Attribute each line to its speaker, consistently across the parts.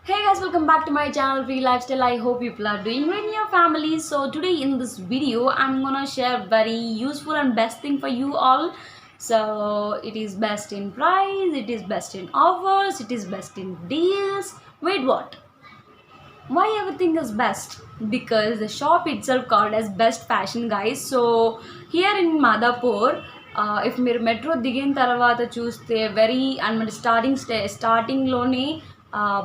Speaker 1: Hey guys, welcome back to my channel Free Lifestyle. I hope people are doing great in your families. So today in this video, I'm gonna share very useful and best thing for you all. So it is best in price, it is best in offers, it is best in deals. Wait, what? Why everything is best? Because the shop itself called as best fashion, guys. So here in Madhapur, if మీరు metro దిగిన తర్వాత చూస్తే very and మన స్టార్టింగ్లోనే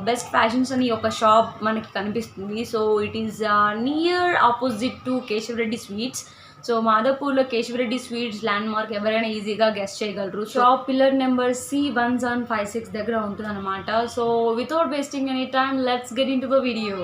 Speaker 1: best fashions అని ఒక shop మనకి కనిపిస్తుంది. So it is near opposite to Keshava Reddy sweets. So మాధవపూర్లో కేశవరెడ్డి స్వీట్స్ ల్యాండ్ మార్క్ ఎవరైనా ఈజీగా గెస్ట్ చేయగలరు. షాప్ పిల్లర్ నెంబర్ C1756 దగ్గర ఉంటుంది అనమాట. So without wasting any time let's get in to the video.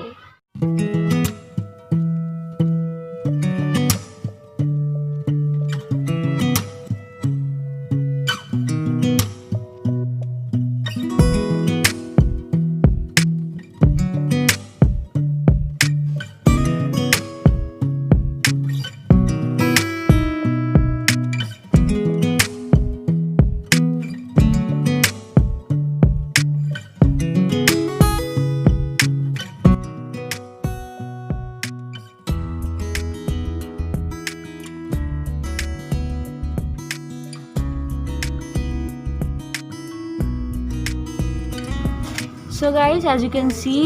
Speaker 1: So guys, as you can see,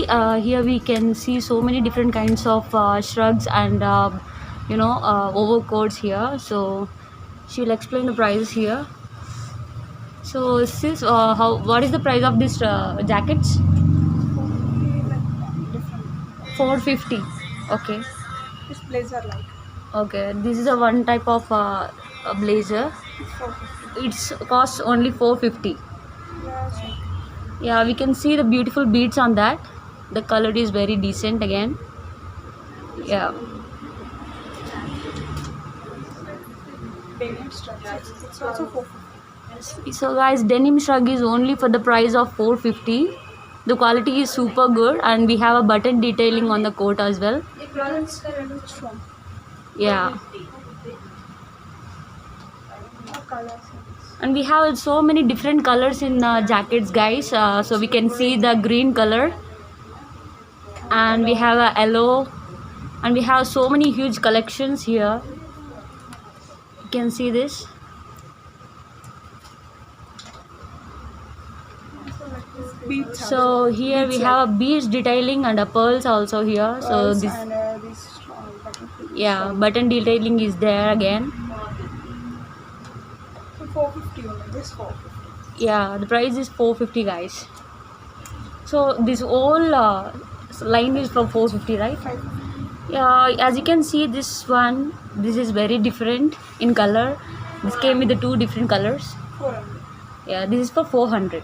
Speaker 1: here we can see so many different kinds of shrugs and overcoats here. So she'll explain the prices here. So sis, what is the price of this jackets? 450. Okay.
Speaker 2: This blazer like
Speaker 1: Okay, this is a one type of a blazer.
Speaker 2: it's 450.
Speaker 1: It's costs only 450.
Speaker 2: Yeah, check.
Speaker 1: Yeah, we can see the beautiful beads on that. The color is very decent again. Yeah.
Speaker 2: Denim structure. It's also 450.
Speaker 1: So guys, denim shrug is only for the price of 450. The quality is super good and we have a button detailing on the coat as well.
Speaker 2: Which one?
Speaker 1: Yeah.
Speaker 2: What colors?
Speaker 1: And we have so many different colors in jackets, guys. So we can see the green color and we have a yellow and we have so many huge collections here. You can see this.
Speaker 2: Beads.
Speaker 1: So here we have a beads detailing and a pearls also here. So this,
Speaker 2: and this button.
Speaker 1: yeah, button detailing is there again.
Speaker 2: So 450 only. This 450.
Speaker 1: Yeah, the price is 450, guys. So this whole line is for 450, right?
Speaker 2: 550.
Speaker 1: Yeah, as you can see, this one, this is very different in color. This came with the two different colors.
Speaker 2: 400.
Speaker 1: Yeah, this is for 400.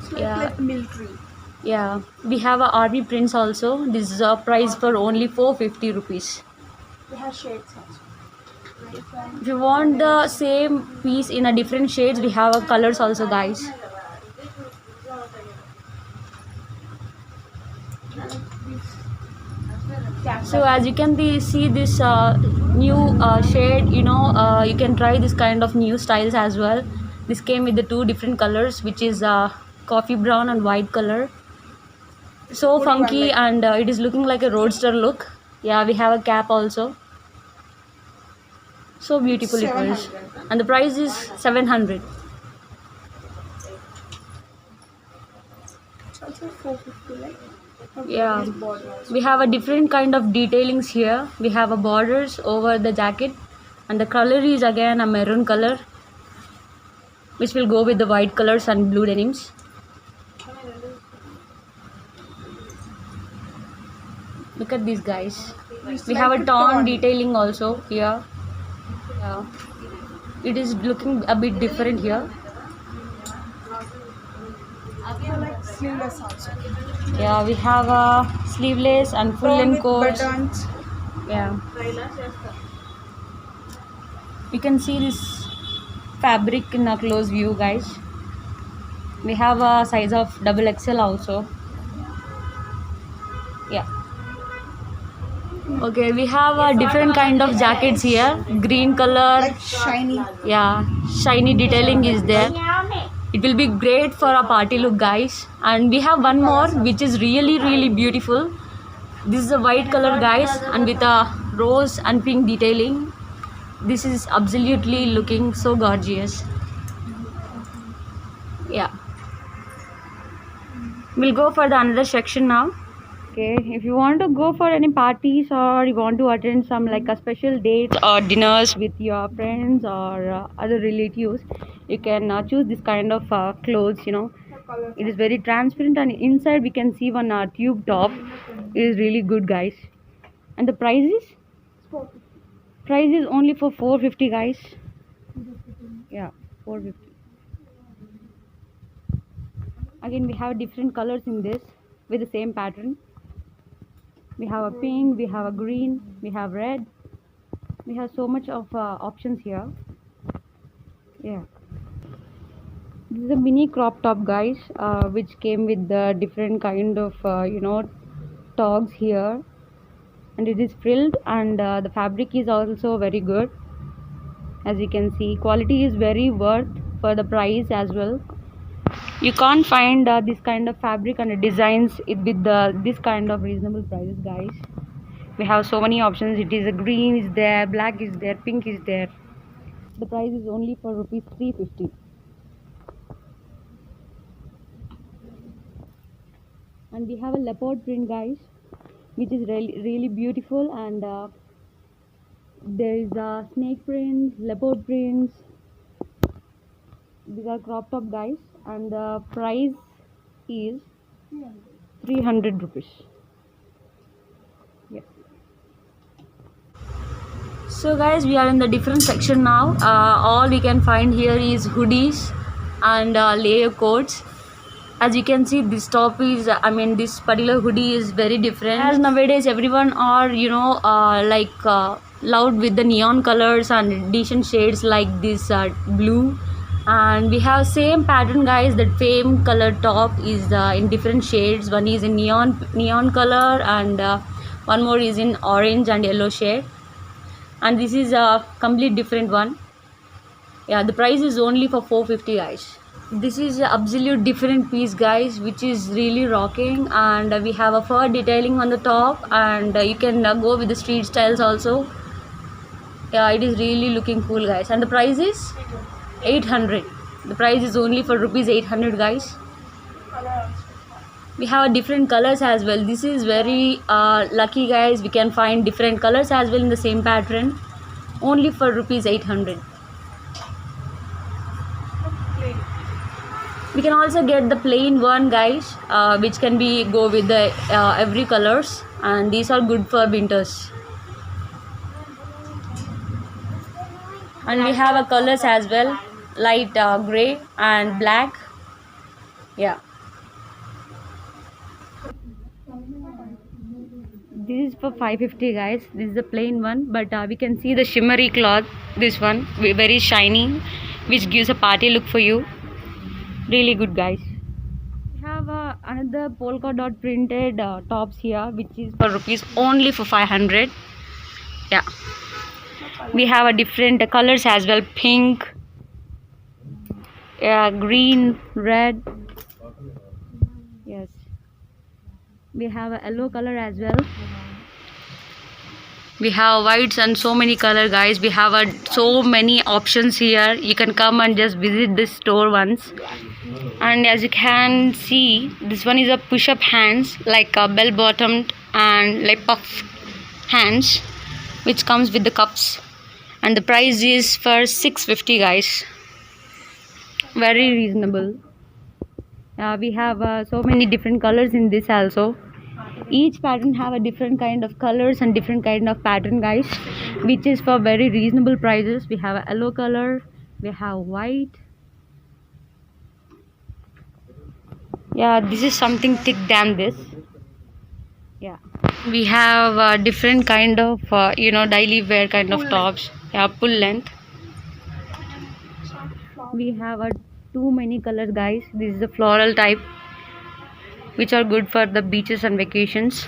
Speaker 2: It's
Speaker 1: Yeah.
Speaker 2: like military.
Speaker 1: Yeah, we have a army prints also. This is a price for only 450 rupees.
Speaker 2: They have shades also. Different.
Speaker 1: If you want the same piece in a different shades, we have a colors also, guys. So as you can see this new shade, you can try this kind of new styles as well. This came with the two different colors, which is coffee brown and white color. So funky and it is looking like a roadster look. Yeah, we have a cap also. So beautiful it is.
Speaker 2: 700.
Speaker 1: And the price is 700.
Speaker 2: It's also 450 like.
Speaker 1: Yeah.
Speaker 2: This border also.
Speaker 1: We have a different kind of detailings here. We have a borders over the jacket and the color is again a maroon color, which will go with the white colors and blue denims. Look at these, guys.
Speaker 2: It's
Speaker 1: We
Speaker 2: like
Speaker 1: have a
Speaker 2: a
Speaker 1: torn
Speaker 2: torn.
Speaker 1: detailing also here. Yeah. It is looking a bit different here.
Speaker 2: So like sleeveless also.
Speaker 1: Yeah, we have a sleeveless and full
Speaker 2: Torn
Speaker 1: length
Speaker 2: with
Speaker 1: coats.
Speaker 2: buttons.
Speaker 1: Yeah. You can see this fabric in a close view, guys. We have a size of XXL also. Yeah. Okay, we have a different kind of jackets here. Green color.
Speaker 2: Like shiny.
Speaker 1: Yeah, shiny detailing is there. It will be great for a party look, guys. And we have one more which is really beautiful. This is a white color, guys, and with a rose and pink detailing. This is absolutely looking so gorgeous. Yeah, we'll go for the another section now. Okay, if you want to go for any parties or you want to attend some like a special dates or dinners with your friends or other relatives, you can choose this kind of clothes. You know, it is very transparent, and inside we can see one tube top. It is really good, guys. And the price is only for 450, guys. Yeah, 450. Again, we have different colors in this with the same pattern. We have a pink, we have a green, we have red. We have so much of options here. Yeah, this is a mini crop top, guys, which came with the different kind of togs here, and it is frilled, and the fabric is also very good. As you can see, quality is very worth for the price as well. You can't find this kind of fabric and designs it with this kind of reasonable prices, guys. We have so many options. It is a green is there, black is there, pink is there. The price is only for rupees 350. And we have a leopard print, guys, which is really beautiful, and there is a snake prints, leopard prints. These are crop top, guys, and the price is 300 rupees. Yeah. So guys, we are in the different section now. All we can find here is hoodies and layer coats. As you can see, this top is, this particular hoodie is very different. As nowadays everyone are loud with the neon colors and decent shades like this blue. And we have same pattern, guys. That same color top is in different shades. One is in neon color, and one more is in orange and yellow shade. And this is a complete different one. Yeah, the price is only for 450, guys. This is an absolute different piece, guys, which is really rocking, and we have a fur detailing on the top, and you can go with the street styles also. Yeah, it is really looking cool, guys. And the price is 800. The price is only for rupees 800, guys. We have different colors as well. This is very lucky, guys. We can find different colors as well in the same pattern, only for rupees 800. We can also get the plain one, guys, which can be go with the every colors, and these are good for winters. And we have a colors as well, light gray and black. Yeah, this is for 550, guys. This is the plain one, but we can see the shimmery cloth. This one very shiny, which gives a party look for you. Really good, guys. We have another polka dot printed tops here, which is for rupees only for 500. Yeah, we have a different colors as well, pink, green, red. Yes, we have a yellow color as well. We have whites and so many color, guys. We have so many options here. You can come and just visit this store once. And as you can see, this one is a push-up hands, like a bell-bottomed and like puff hands, which comes with the cups, and the price is for 650, guys. Very reasonable. We have so many different colors in this also. Each pattern have a different kind of colors and different kind of pattern, guys, which is for very reasonable prices. We have a yellow color, we have white. Yeah, this is something thick than this. Yeah, we have a different kind of daily wear kind of tops. Yeah, full length. We have too many colors, guys. This is the floral type, which are good for the beaches and vacations.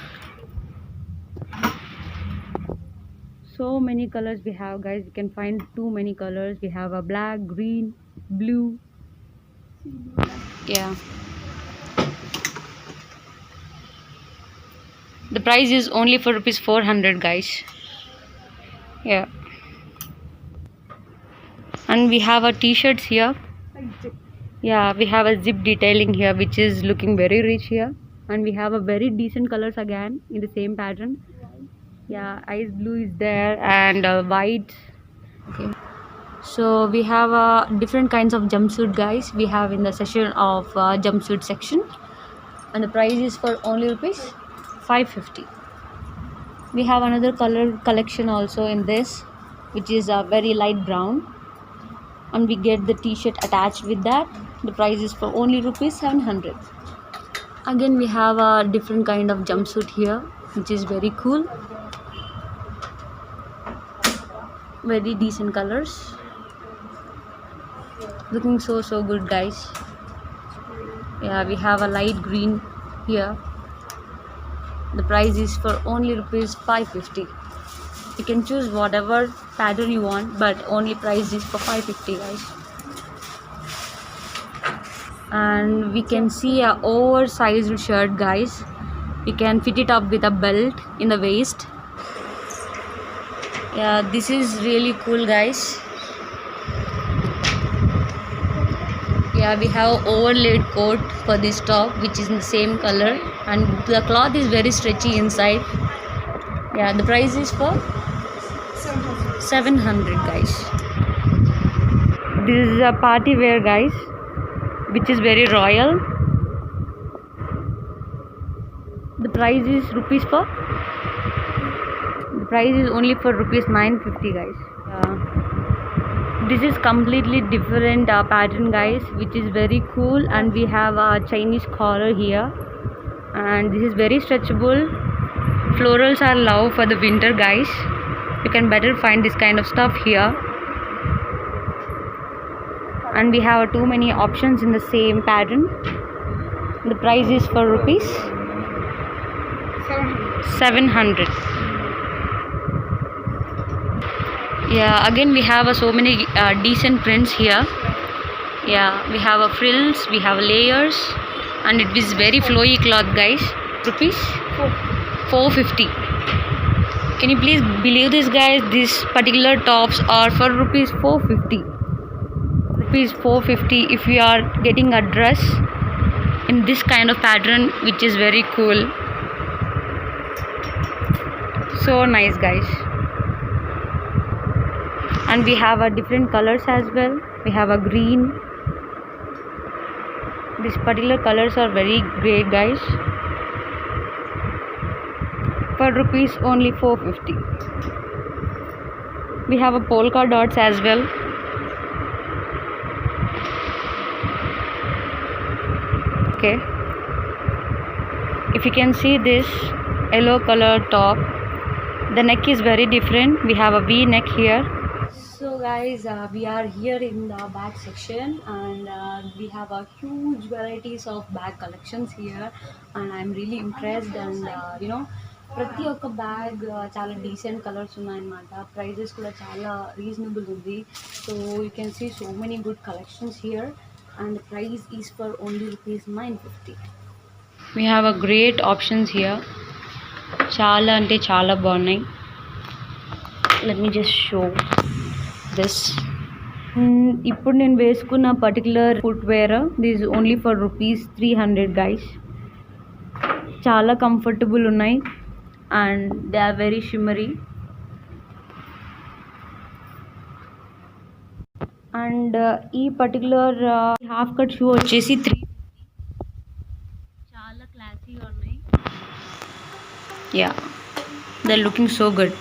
Speaker 1: So many colors we have, guys. You can find too many colors. We have a black, green, blue. Yeah. The price is only for rupees 400, guys. Yeah. And we have a t-shirts here. Yeah, we have a zip detailing here, which is looking very rich here. And we have a very decent colors again in the same pattern. Yeah, ice blue is there and white. Okay. So we have different kinds of jumpsuit, guys. We have in the section of jumpsuit section, and the price is for only rupees 550. We have another color collection also in this, which is a very light brown, and we get the t-shirt attached with that. The price is for only rupees 700. Again, we have a different kind of jumpsuit here, which is very cool, very decent colors, looking so good, guys. Yeah, we have a light green here. The price is for only rupees 550. You can choose whatever pattern you want, but only price is for 550, guys. And we can see a oversized shirt, guys. You can fit it up with a belt in the waist. Yeah, this is really cool, guys. Yeah, we have overlaid coat for this top, which is in the same color, and the cloth is very stretchy inside. Yeah, the price is for 700, guys. This is a party wear, guys, which is very royal. The price is only for rupees 950, guys. This is completely different pattern, guys, which is very cool, and we have a Chinese collar here, and this is very stretchable. Florals are love for the winter, guys. You can better find this kind of stuff here. And we have too many options in the same pattern. The price is for rupees 700. Yeah, again we have so many decent prints here. Yeah, we have frills, we have layers, and it is very flowy cloth, guys. Rupees 450. Can you please believe this, guys? These particular tops are for rupees 450. Rupees 450 if you are getting a dress in this kind of pattern, which is very cool. So nice, guys. And we have different colors as well. We have a green. These particular colors are very great, guys. For rupees only 450. We have a polka dots as well. Okay. If you can see this yellow color top, the neck is very different. We have a V neck here. So guys, we are here in the bag section, and we have a huge varieties of bag collections here, and I'm really impressed. And ప్రతి ఒక్క bag చాలా decent colours ఉన్నాయన్నమాట. Prices కూడా చాలా reasonable ఉంది. So you can see so many good collections here, and the price is for only rupees 950. We have a great options here. చాలా అంటే చాలా బాగున్నాయి. Let me just show this. ఇప్పుడు నేను వేసుకున్న particular footwear this only for rupees 300, guys. చాలా comfortable ఉన్నాయి, and they are very shimmery, and ఈ పర్టికులర్ హాఫ్ కట్ షూ వచ్చేసి 350. చాలా క్లాసీగా ఉన్నాయి. Yeah, they are looking so good.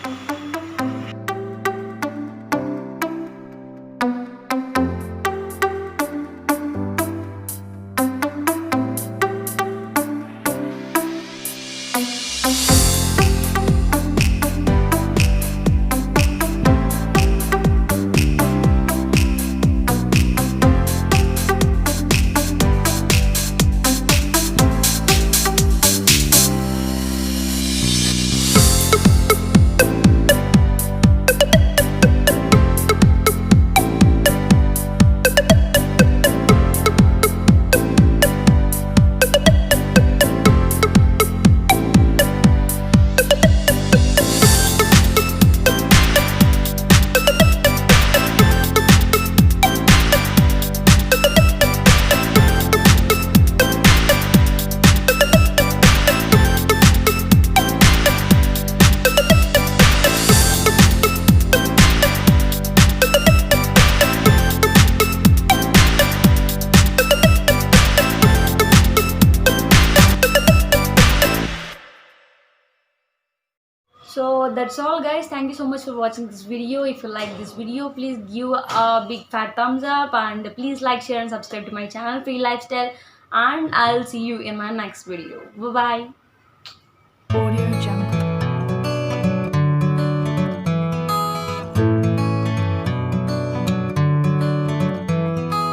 Speaker 1: that's all guys, thank you so much for watching this video. If you like this video, please give a big fat thumbs up, and please like, share and subscribe to my channel Free Lifestyle, and I'll see you in my next video. Bye bye.